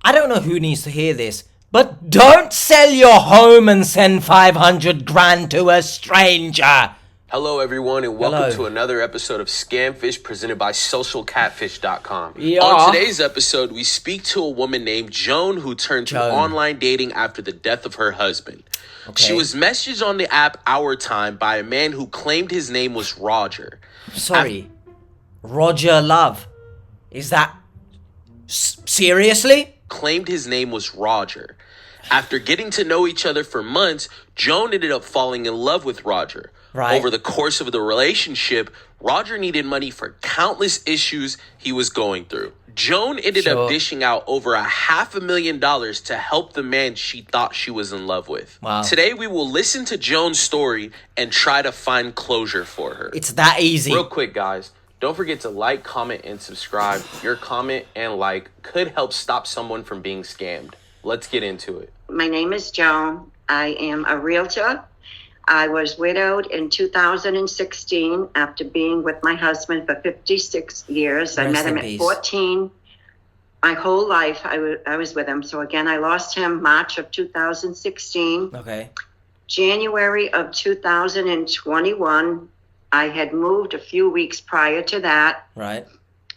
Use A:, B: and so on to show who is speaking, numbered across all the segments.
A: I don't know who needs to hear this, but don't sell your home and send 500 grand to a stranger.
B: Hello, everyone, and welcome to another episode of Scamfish presented by socialcatfish.com.
A: Yeah.
B: On today's episode, we speak to a woman named Joan who turned to online dating after the death of her husband. Okay. She was messaged on the app Our Time by a man who claimed his name was Roger.
A: Sorry, Roger Love. Is that... seriously?
B: Claimed his name was Roger. After getting to know each other for months, Joan ended up falling in love with Roger.
A: Right.
B: Over the course of the relationship, Roger needed money for countless issues he was going through. Joan ended up dishing out over $500,000 to help the man she thought she was in love with.
A: Wow.
B: Today, we will listen to Joan's story and try to find closure for her.
A: It's that easy.
B: Real quick, guys. Don't forget to like, comment, and subscribe. Your comment and like could help stop someone from being scammed. Let's get into it.
C: My name is Joan. I am a realtor. I was widowed in 2016 after being with my husband for 56 years. I met him at 14. My whole life I was with him. So again, I lost him March of 2016.
A: Okay.
C: January of 2021, I had moved a few weeks prior to that.
A: Right.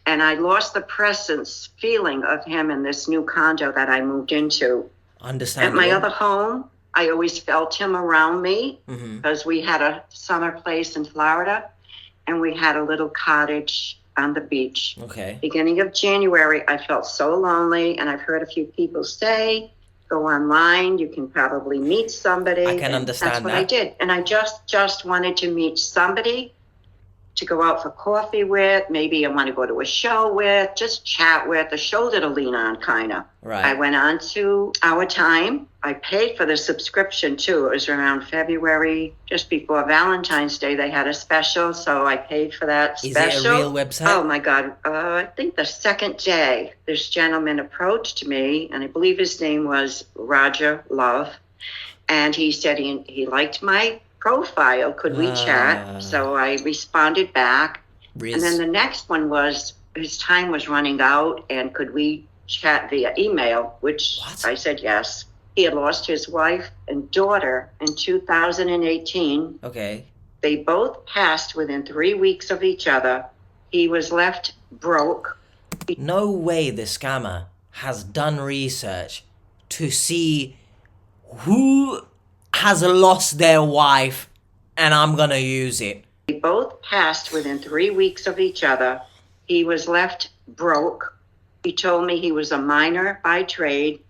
C: And I lost the presence feeling of him in this new condo that I moved into.
A: Understandable.
C: At my other home, I always felt him around me because we had a summer place in Florida and we had a little cottage on the beach.
A: Okay.
C: Beginning of January, I felt so lonely, and I've heard a few people say, go online, you can probably meet somebody.
A: I can understand that.
C: That's what I did. And I just wanted to meet somebody to go out for coffee with, maybe I want to go to a show with, just chat with, a shoulder to lean on, kind of.
A: Right.
C: I went on to Our Time. I paid for the subscription, too. It was around February, just before Valentine's Day. They had a special, so I paid for that special.
A: Is it a real website?
C: Oh, my God. I think the second day, this gentleman approached me, and I believe his name was Roger Love, and he said he liked my profile, could we chat? So I responded back. And then the next one was, his time was running out, and could we chat via email, which I said yes. He had lost his wife and daughter in 2018.
A: Okay.
C: They both passed within 3 weeks of each other. He was left broke.
A: No way the scammer has done research to see who has lost their wife, and I'm gonna use it.
C: They both passed within 3 weeks of each other. He was left broke. He told me he was a miner by trade,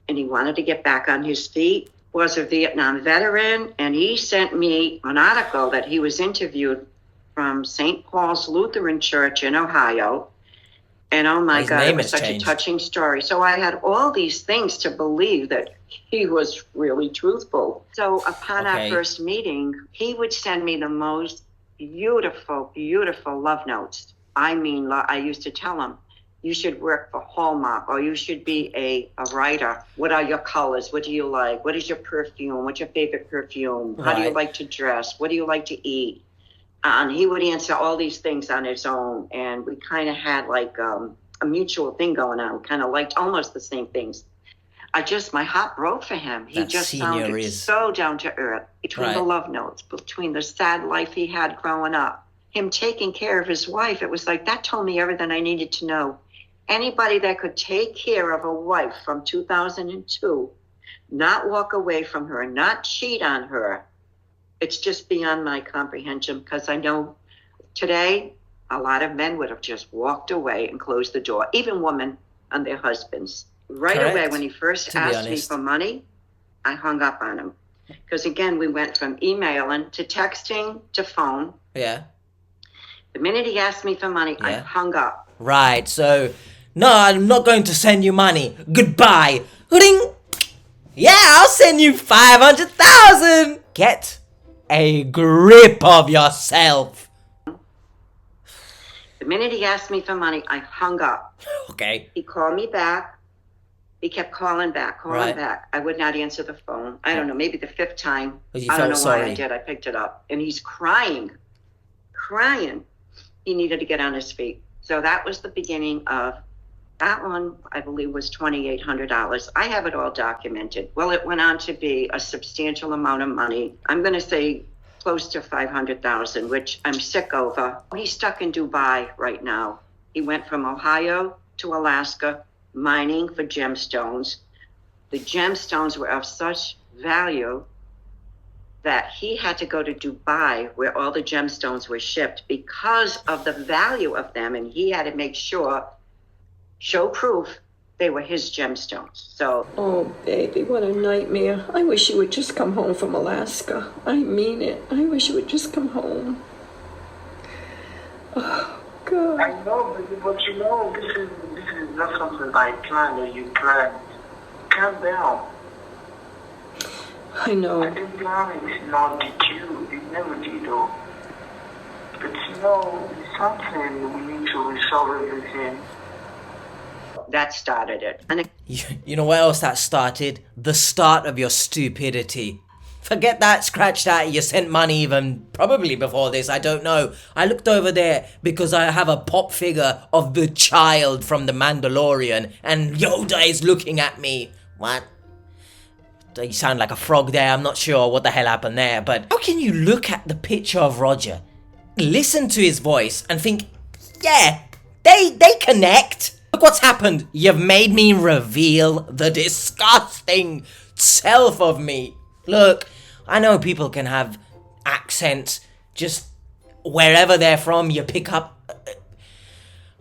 C: and he wanted to get back on his feet, was a Vietnam veteran, and he sent me an article that he was interviewed from St. Paul's Lutheran Church in Ohio. And oh my God, it was such a touching story. So I had all these things to believe that he was really truthful. So upon our first meeting, he would send me the most beautiful, beautiful love notes. I mean, I used to tell him, you should work for Hallmark, or you should be a writer. What are your colors? What do you like? What is your perfume? What's your favorite perfume? How do you like to dress? What do you like to eat? And he would answer all these things on his own. And we kind of had like a mutual thing going on. We kind of liked almost the same things. My heart broke for him. He just sounded so down to earth. Between the love notes, between the sad life he had growing up, him taking care of his wife, it was like that told me everything I needed to know. Anybody that could take care of a wife from 2002, not walk away from her, not cheat on her, it's just beyond my comprehension, because I know today a lot of men would have just walked away and closed the door, even women and their husbands. Right away, when he first asked me for money, I hung up on him. Because again, we went from emailing to texting to phone.
A: Yeah.
C: The minute he asked me for money, I hung up.
A: Right, so, no, I'm not going to send you money. Goodbye. Ring. Yeah, I'll send you 500,000. Get a grip of yourself.
C: The minute he asked me for money, I hung up.
A: Okay.
C: He called me back. He kept calling back. I would not answer the phone. I don't know, maybe the fifth time. I don't know why I did. I picked it up. And he's crying. He needed to get on his feet. So that was the beginning of That one, I believe, was $2,800. I have it all documented. Well, it went on to be a substantial amount of money. I'm going to say close to $500,000, which I'm sick over. He's stuck in Dubai right now. He went from Ohio to Alaska mining for gemstones. The gemstones were of such value that he had to go to Dubai where all the gemstones were shipped because of the value of them. And he had to make sure, show proof they were his gemstones. So,
D: oh baby, what a nightmare. I wish you would just come home from Alaska. I mean it. I wish you would just come home. Oh God.
E: I know, but you know, this is not something I planned or you planned. Calm down.
D: I know.
E: I didn't plan it. It's not did you. It never did though. But you know, it's something we need to resolve everything.
C: that started it. And
A: You know what else that started? The start of your stupidity. Forget that, scratch that, you sent money even probably before this, I don't know. I looked over there because I have a pop figure of the child from The Mandalorian and Yoda is looking at me. What? You sound like a frog there, I'm not sure what the hell happened there, but how can you look at the picture of Roger, listen to his voice and think, yeah, they connect? Look what's happened. You've made me reveal the disgusting self of me. Look, I know people can have accents just wherever they're from, you pick up.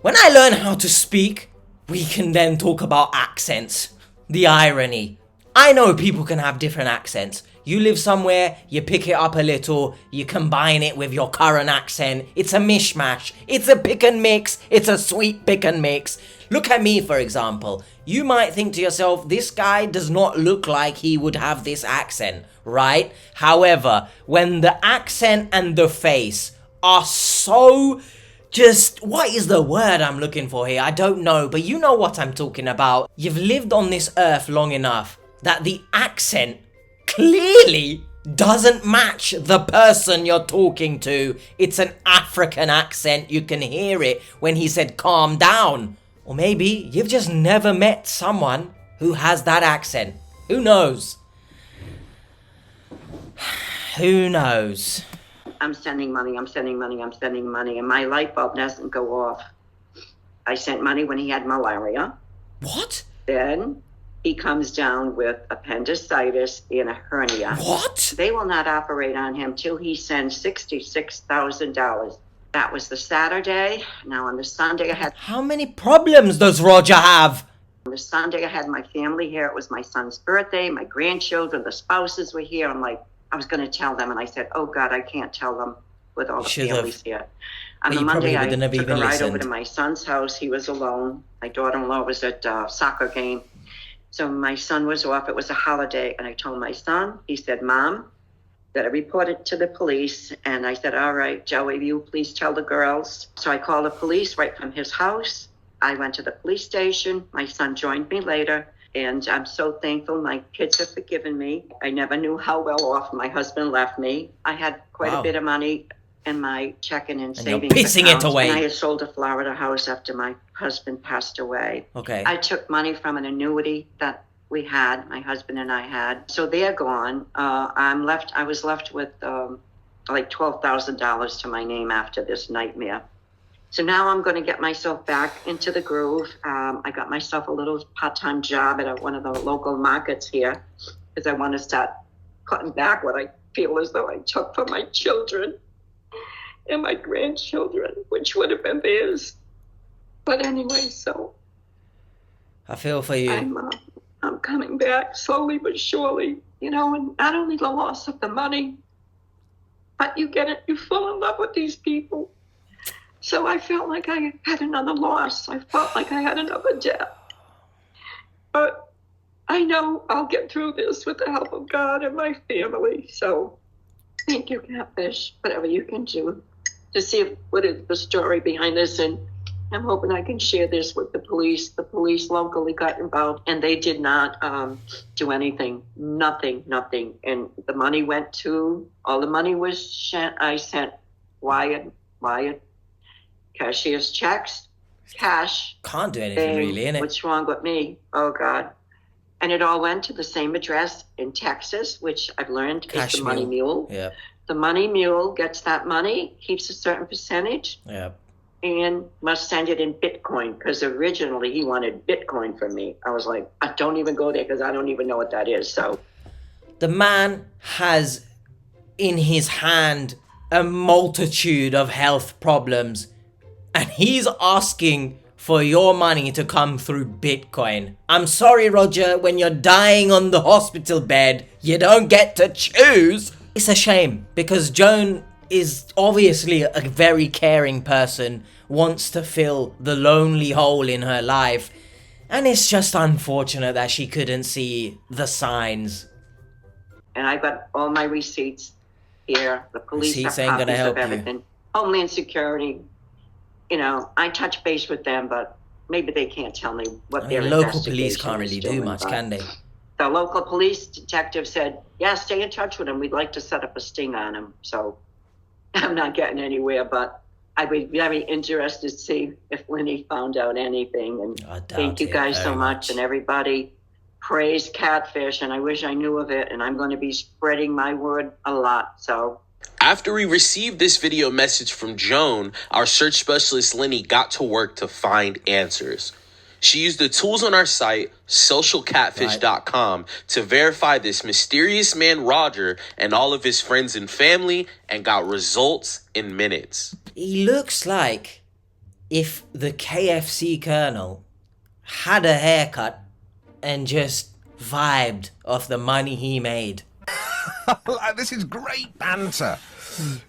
A: When I learn how to speak, we can then talk about accents. The irony. I know people can have different accents. You live somewhere, you pick it up a little, you combine it with your current accent. It's a mishmash. It's a pick and mix. It's a sweet pick and mix. Look at me, for example. You might think to yourself, this guy does not look like he would have this accent, right? However, when the accent and the face are so just, what is the word I'm looking for here? I don't know, but you know what I'm talking about. You've lived on this earth long enough that the accent clearly doesn't match the person you're talking to. It's an African accent. You can hear it when he said calm down. Or maybe you've just never met someone who has that accent. Who knows? Who knows?
C: I'm sending money, and my light bulb doesn't go off. I sent money when he had malaria.
A: What?
C: Then he comes down with appendicitis and a hernia.
A: What?
C: They will not operate on him till he sends $66,000. That was the Saturday. Now on the Sunday I had...
A: How many problems does Roger have?
C: On the Sunday I had my family here. It was my son's birthday, my grandchildren, the spouses were here. I'm like, I was going to tell them, and I said, oh God, I can't tell them with all the families here. On the Monday, I took a ride over to my son's house. He was alone. My daughter-in-law was at a soccer game. So my son was off. It was a holiday. And I told my son, he said, Mom, that I reported to the police. And I said, all right, Joey, you please tell the girls. So I called the police right from his house. I went to the police station. My son joined me later. And I'm so thankful my kids have forgiven me. I never knew how well off my husband left me. I had quite a bit of money in my checking and savings
A: you're pissing
C: accounts,
A: it away.
C: and I had sold a Florida house after my husband passed away.
A: Okay.
C: I took money from an annuity that we had, my husband and I had. So they're gone. I was left with like $12,000 to my name after this nightmare. So now I'm going to get myself back into the groove. I got myself a little part-time job at one of the local markets here because I want to start cutting back what I feel as though I took from my children and my grandchildren, which would have been theirs. But anyway, so
A: I feel for you.
C: I'm coming back slowly but surely, you know, and not only the loss of the money, but you fall in love with these people. So I felt like I had another loss. I felt like I had another death. But I know I'll get through this with the help of God and my family. So thank you, Catfish, whatever you can do to see what is the story behind this. And I'm hoping I can share this with the police. The police locally got involved, and they did not do anything. Nothing. And the money went to, all the money was sent. I sent Wyatt cashier's checks. cash
A: Can't do anything
C: saying,
A: really, innit?
C: what's wrong with me? Oh, God. And it all went to the same address in Texas, which I've learned is the money mule.
A: Yeah.
C: The money mule gets that money, keeps a certain percentage,
A: Yeah.
C: and must send it in Bitcoin, because originally he wanted Bitcoin from me. I was like, I don't even go there because I don't even know what that is. So
A: The man has in his hand a multitude of health problems, and he's asking for your money to come through Bitcoin. I'm sorry, Roger, when you're dying on the hospital bed, you don't get to choose. It's a shame, because Joan is obviously a very caring person, wants to fill the lonely hole in her life, and it's just unfortunate that she couldn't see the signs.
C: and I got all my receipts here. The police
A: Receipts
C: have
A: ain't gonna
C: copies
A: help
C: of
A: you.
C: everything. Homeland Security, you know, I touch base with them, but maybe they can't tell me what
A: I
C: their
A: mean, local police
C: investigation
A: can't
C: is
A: really do
C: doing,
A: much,
C: but
A: can they?
C: The local police detective said, yeah, stay in touch with him. We'd like to set up a sting on him. So I'm not getting anywhere, but I would be very interested to see if Winnie found out anything. And
A: I doubt
C: thank you
A: it
C: guys so
A: very
C: much. And everybody praise Catfish. And I wish I knew of it. And I'm going to be spreading my word a lot. So
B: After we received this video message from Joan, our search specialist Lenny got to work to find answers. She used the tools on our site, socialcatfish.com, to verify this mysterious man Roger and all of his friends and family, and got results in minutes.
A: He looks like if the KFC Colonel had a haircut and just vibed off the money he made.
F: This is great banter.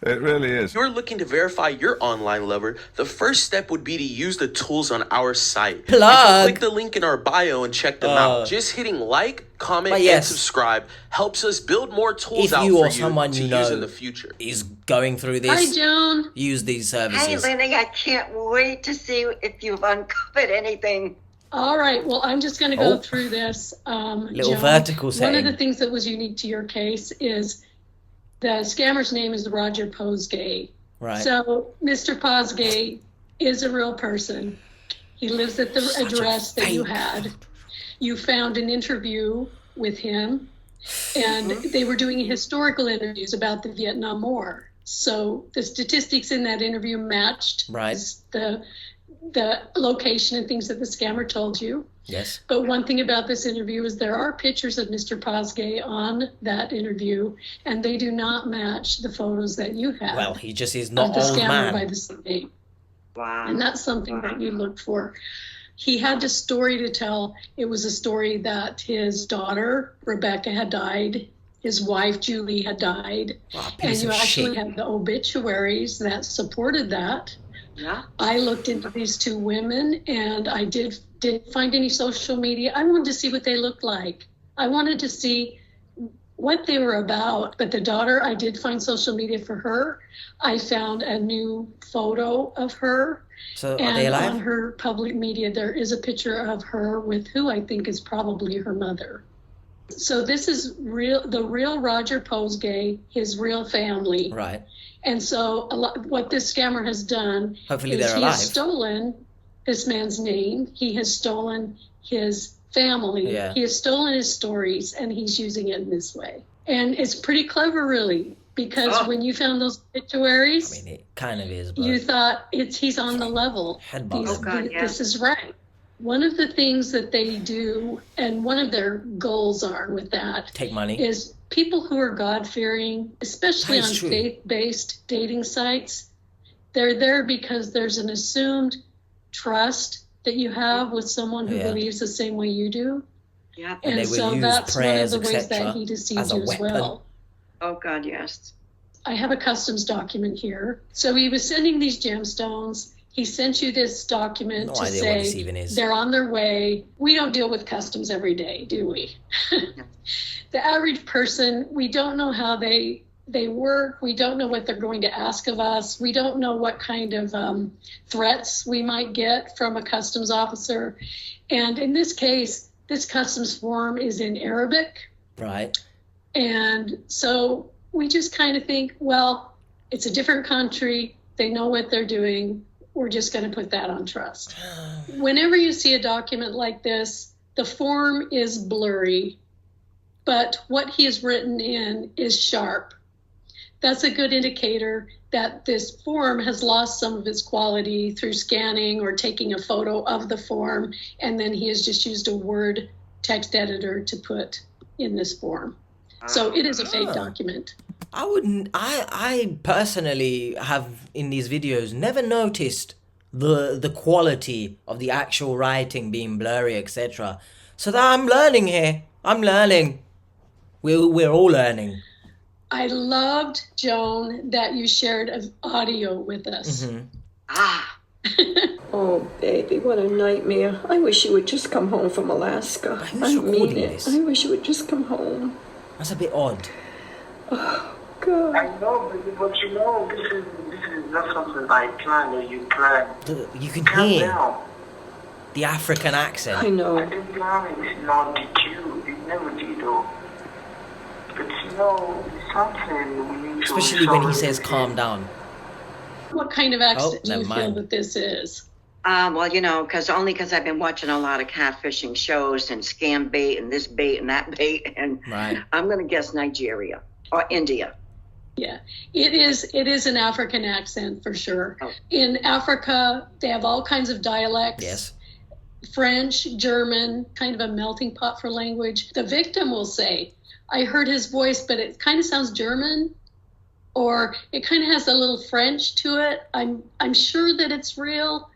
F: It really is.
B: If you're looking to verify your online lover, the first step would be to use the tools on our site. You
A: Plug.
B: can click the link in our bio and check them out. Just hitting like, comment,
A: But
B: and
A: yes,
B: subscribe helps us build more tools
A: if
B: out
A: you
B: for
A: or
B: you
A: someone
B: to
A: you
B: use
A: know
B: in the future.
A: is going through this,
G: Hi, Joan.
A: use these
C: hey,
A: services.
C: Lenny, I can't wait to see if you've uncovered anything.
G: All right. Well, I'm just going to go
A: Oh.
G: through this.
A: Little
G: Joan.
A: vertical
G: One
A: setting.
G: of the things that was unique to your case is the scammer's name is Roger Posgay.
A: Right.
G: So Mr. Posgay is a real person. He lives at the
A: Such a
G: address that you
A: fake.
G: had. You found an interview with him, and they were doing historical interviews about the Vietnam War. So the statistics in that interview matched
A: Right.
G: the location and things that the scammer told you.
A: Yes.
G: But one thing about this interview is there are pictures of Mr. Posgay on that interview, and they do not match the photos that you have.
A: Well, he just is
G: of
A: not
G: the
A: old
G: scammer by
A: man.
G: the same name.
C: Wow.
G: And that's something that you look for. He had a story to tell. It was a story that his daughter, Rebecca, had died. His wife, Julie, had died.
A: Wow,
G: And
A: piece
G: you
A: of
G: actually
A: shit.
G: have the obituaries that supported that.
C: Yeah.
G: I looked into these two women, and I didn't find any social media. I wanted to see what they looked like. I wanted to see what they were about. But the daughter, I did find social media for her. I found a new photo of her.
A: So are they
G: And on
A: alive?
G: her public media, there is a picture of her with who I think is probably her mother. So this is the real Roger Posgay, his real family.
A: Right.
G: And so what this scammer has done
A: Hopefully
G: is
A: they're
G: he
A: alive.
G: has stolen this man's name. He has stolen his family.
A: Yeah.
G: He has stolen his stories, and he's using it in this way. And it's pretty clever, really, because when you found those obituaries,
A: I mean, it kind of is, but
G: you thought he's on the level.
A: Headbutt.
G: He's-
C: Oh, God, yeah.
G: This is right. One of the things that they do, and one of their goals are with that,
A: take money.
G: is people who are God-fearing, especially
A: That
G: on
A: is true.
G: faith-based dating sites, they're there because there's an assumed trust that you have with someone who
A: Yeah.
G: believes the same way you do.
C: Yeah.
A: And they
G: And
A: will
G: so
A: use
G: that's one of
A: prayers,
G: the ways
A: etc.,
G: that he deceived
A: as a
G: you as
A: weapon.
G: well.
C: Oh, God, yes.
G: I have a customs document here. So he was sending these gemstones. He sent you this document
A: No
G: to
A: idea what this
G: say
A: even is.
G: they're on their way. We don't deal with customs every day, do we? The average person, we don't know how they work. We don't know what they're going to ask of us. We don't know what kind of threats we might get from a customs officer. And in this case, this customs form is in Arabic.
A: Right.
G: And so we just kind of think, well, it's a different country. They know what they're doing. we're just going to put that on trust. Whenever you see a document like this, the form is blurry, but what he has written in is sharp. That's a good indicator that this form has lost some of its quality through scanning or taking a photo of the form, and then he has just used a Word text editor to put in this form. So it is a fake document.
A: I personally have in these videos never noticed the quality of the actual writing being blurry, etc. So that I'm learning here. I'm learning. We're all learning.
G: I loved, Joan, that you shared an audio with us.
A: Mm-hmm.
D: Oh, baby, what a nightmare. I wish you would just come home from Alaska.
A: Who's recording this?
D: I wish you would just come home.
A: That's a bit odd.
D: Oh, God.
E: I know, but you know, this is not something I plan or you plan.
A: You can
E: Calm
A: hear
E: down.
A: the African
D: I
A: accent.
E: I
D: know.
E: didn't plan it, not did you. It never did, though. But you know, it's something we need to
A: Especially when he
E: resolve
A: says
E: it.
A: calm down.
G: What kind of accent do
A: never
G: you feel
A: mind.
G: that this is?
C: Well, you know, because I've been watching a lot of catfishing shows and scam bait and this bait and that bait, and
A: Right.
C: I'm going to guess Nigeria or India.
G: Yeah, it is an African accent for sure.
C: Oh.
G: In Africa, they have all kinds of dialects.
A: Yes.
G: French, German, kind of a melting pot for language. The victim will say, I heard his voice, but it kind of sounds German, or it kind of has a little French to it. I'm sure that it's real.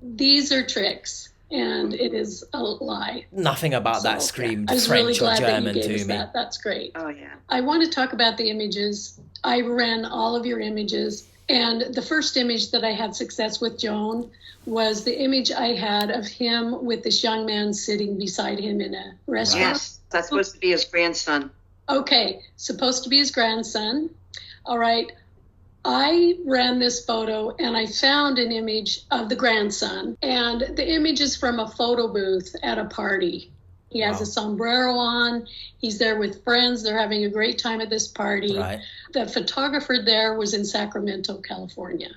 G: These are tricks, and it is a lie.
A: Nothing about that
G: So,
A: screamed
G: I was really
A: French or
G: glad that you
A: German
G: gave
A: to
G: us
A: me.
G: that. That's great.
C: Oh, yeah.
G: I want to talk about the images. I ran all of your images, and the first image that I had success with, Joan, was the image I had of him with this young man sitting beside him in a restaurant.
C: Yes, that's supposed to be his grandson.
G: Okay, supposed to be his grandson. All right. I ran this photo and I found an image of the grandson, and the image is from a photo booth at a party. He has
A: Wow.
G: a sombrero on. He's there with friends. They're having a great time at this party.
A: Right.
G: The photographer there was in Sacramento, California.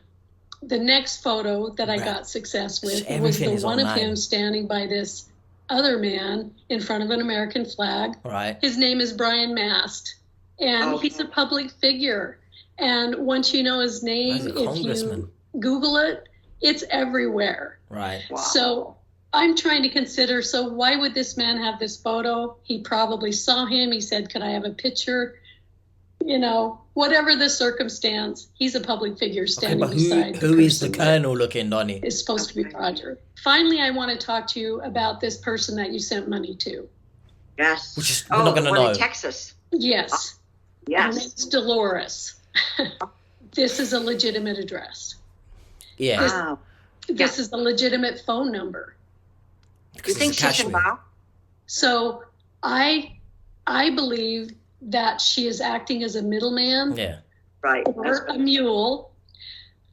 G: The next photo that I
A: Right.
G: got success with
A: So
G: was the
A: everything is
G: one of
A: online.
G: him standing by this other man in front of an American flag.
A: Right.
G: His name is Brian Mast, and
C: Okay.
G: he's a public figure. And once you know his name,
A: He's a
G: if
A: congressman.
G: you Google it, it's everywhere.
A: Right.
C: Wow.
G: So I'm trying to consider, so why would this man have this photo? He probably saw him. He said, could I have a picture? You know, whatever the circumstance, he's a public figure
A: Okay,
G: standing
A: but
G: beside
A: who is the
G: person that
A: colonel looking, Donnie?
G: is supposed to be Roger. Finally, I want to talk to you about this person that you sent money to.
C: Yes.
A: Which is- we're not
C: the
A: gonna
C: one
A: know.
C: in Texas.
G: Yes. Her
C: Yes.
G: name's Dolores. This is a legitimate address.
A: Yeah.
C: Wow.
G: This is a legitimate phone number.
C: You
A: Because
C: think
A: it's a
C: she's
A: cash wheel.
C: involved?
G: So I believe that she is acting as a middleman
A: Yeah.
C: Right.
G: or a mule.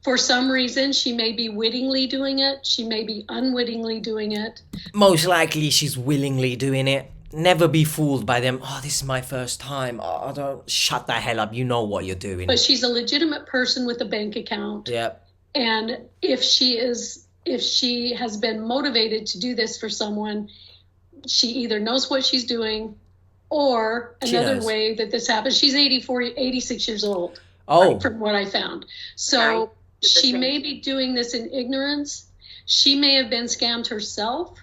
G: For some reason, she may be wittingly doing it. She may be unwittingly doing it.
A: Most likely she's willingly doing it. Never be fooled by them. Oh, this is my first time. Oh, don't shut the hell up. You know what you're doing.
G: But she's a legitimate person with a bank account.
A: Yep.
G: And if she has been motivated to do this for someone, she either knows what she's doing, or
A: She
G: another
A: knows.
G: way that this happens. She's 86 years old.
A: Oh.
G: From what I found. So
C: Right.
G: she may be doing this in ignorance. She may have been scammed herself,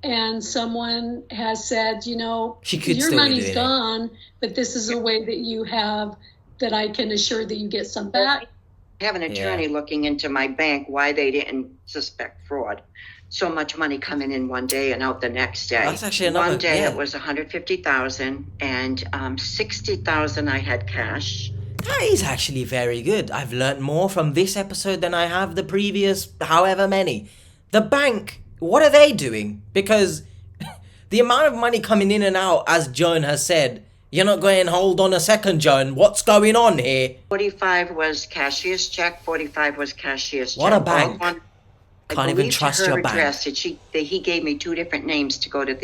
G: and someone has said, you know,
A: She could
G: your
A: still be
G: money's
A: doing it.
G: gone, but this is a way that you have that I can assure that you get some back.
C: I have an attorney looking into my bank why they didn't suspect fraud. So much money coming in one day and out the next day.
A: That's actually another-
C: One day
A: yeah.
C: it was 150,000 and 60,000 I had cash.
A: That is actually very good. I've learnt more from this episode than I have the previous however many. The bank, what are they doing? Because the amount of money coming in and out, as Joan has said, you're not going, hold on a second, Joan, what's going on here?
C: 45 was cashier's check, 45 was cashier's check.
A: What a
C: All
A: bank.
C: on- I
A: Can't even
C: believe to
A: trust
C: her
A: your bank.
C: address, and he gave me two different names to go to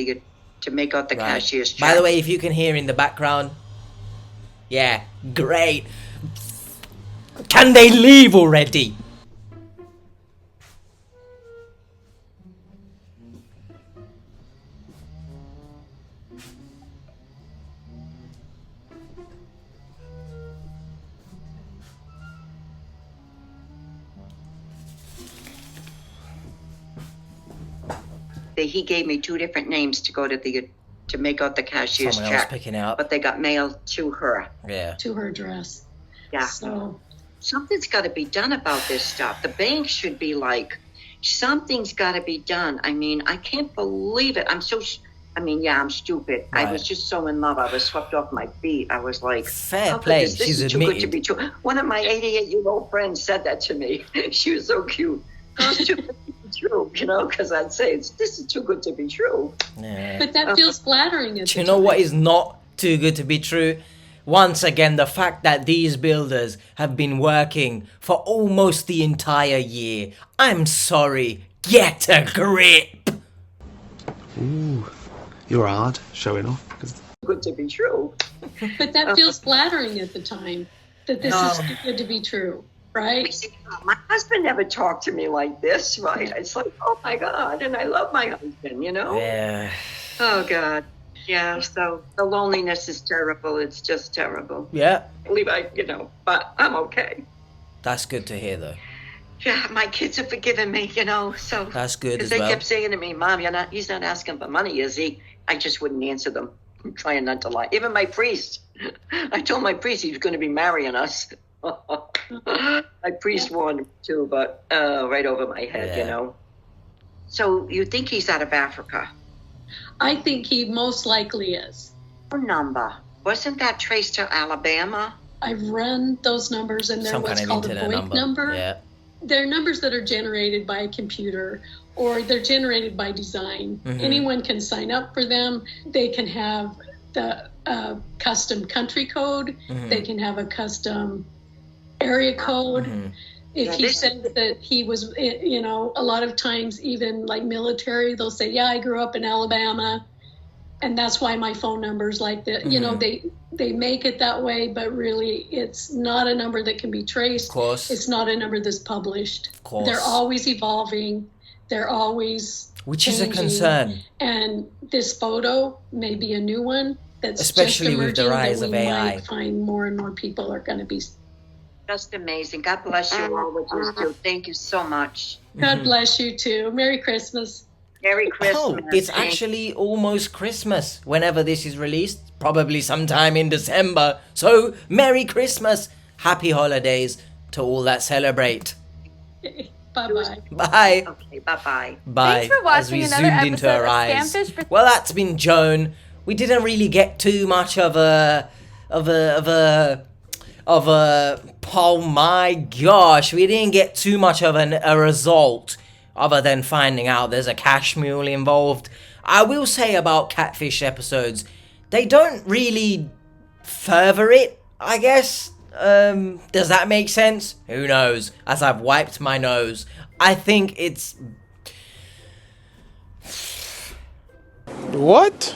C: make out the
A: Right.
C: cashier's check.
A: By the way, if you can hear in the background, yeah, great. Can they leave already?
C: he gave me 2 different names to go to make out the cashier's
A: Someone else
C: check.
A: picking it up.
C: But they got mailed to her.
A: Yeah.
G: To her address.
C: Yeah.
G: So
C: Something's got to be done about this stuff. The bank should be like, something's got to be done. I mean, I can't believe it. I'm stupid.
A: Right.
C: I was just so in love. I was swept off my feet. I was like,
A: Fair
C: how could
A: play.
C: this
A: She's
C: is too good to
A: admitted.
C: be true. One of my 88-year-old friends said that to me. She was so cute. Oh, it's too good to be true, because I'd say, this is too good to be true.
A: Yeah.
G: but that feels flattering at
A: Do
G: the
A: you know
G: time.
A: what is not too good to be true? Once again, the fact that these builders have been working for almost the entire year. I'm sorry. Get a grip.
H: Ooh, you're hard showing off.
C: Good to be true.
G: But that feels flattering at the time, that this is too good to be true, right?
C: My husband never talked to me like this, right? It's like, oh my God, and I love my husband,
A: Yeah.
C: Oh God. Yeah, so the loneliness is terrible. It's just terrible.
A: Yeah.
C: But I'm okay.
A: That's good to hear, though.
C: Yeah, my kids have forgiven me, so.
A: That's good
C: Because
A: as
C: they
A: well.
C: kept saying to me, Mom, he's not asking for money, is he? I just wouldn't answer them. I'm trying not to lie. Even my priest. I told my priest he was going to be marrying us. My priest warned me too, but right over my head,
A: Yeah.
C: So you think he's out of Africa?
G: I think he most likely is.
C: Phone number. Wasn't that traced to Alabama?
G: I've run those numbers, and they're
A: Some
G: what's
A: kind of
G: called a
A: internet
G: VoIP number.
A: Yeah.
G: They're numbers that are generated by a computer, or they're generated by design.
A: Mhm.
G: Anyone can sign up for them. They can have the custom country code.
A: Mhm.
G: They can have a custom area code.
A: Mhm.
G: If
C: Yeah,
G: he
C: this-
G: says that he was, a lot of times even like military, they'll say, yeah, I grew up in Alabama. And that's why my phone number's like that. They make it that way, but really it's not a number that can be traced.
A: Of course.
G: It's not a number that's published.
A: Of course.
G: They're always evolving. They're always
A: Which is a
G: changing.
A: concern.
G: And this photo may be a new one that's
A: Especially
G: just
A: with the
G: emerging,
A: rise
G: that
A: of
G: we
A: AI.
G: might find more and more people are going to be.
C: Just amazing. God bless you all, what you do. Thank you so much.
G: God bless you too. Merry Christmas.
C: Merry Christmas.
A: Oh, it's
C: Thank-
A: actually almost Christmas whenever this is released. Probably sometime in December. So, Merry Christmas. Happy holidays to all that celebrate.
G: Bye-bye.
A: Bye.
C: Okay, bye-bye.
A: Bye.
I: Thanks for
A: As
I: watching
A: we
I: another
A: zoomed into
I: episode
A: her
I: of
A: eyes.
I: Scamfish.
A: Well, that's been Joan. We didn't really get too much of a oh my gosh, we didn't get too much of a result other than finding out there's a cash mule involved. I will say about catfish episodes, they don't really further it, I guess. Does that make sense? Who knows? As I've wiped my nose, I think it's...
J: What?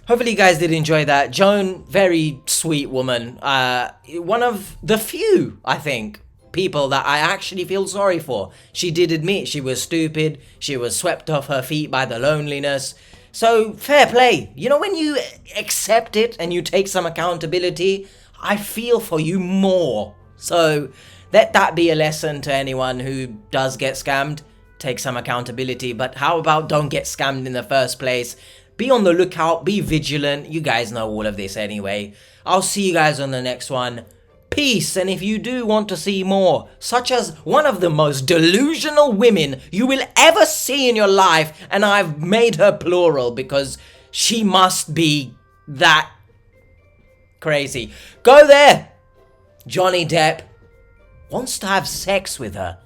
A: Hopefully you guys did enjoy that. Joan, very sweet woman. One of the few, I think, people that I actually feel sorry for. She did admit she was stupid. She was swept off her feet by the loneliness. So, fair play. When you accept it and you take some accountability, I feel for you more. So, let that be a lesson to anyone who does get scammed. Take some accountability. But how about don't get scammed in the first place? Be on the lookout, be vigilant. You guys know all of this anyway. I'll see you guys on the next one. Peace, and if you do want to see more, such as one of the most delusional women you will ever see in your life, and I've made her plural because she must be that crazy. Go there! Johnny Depp wants to have sex with her.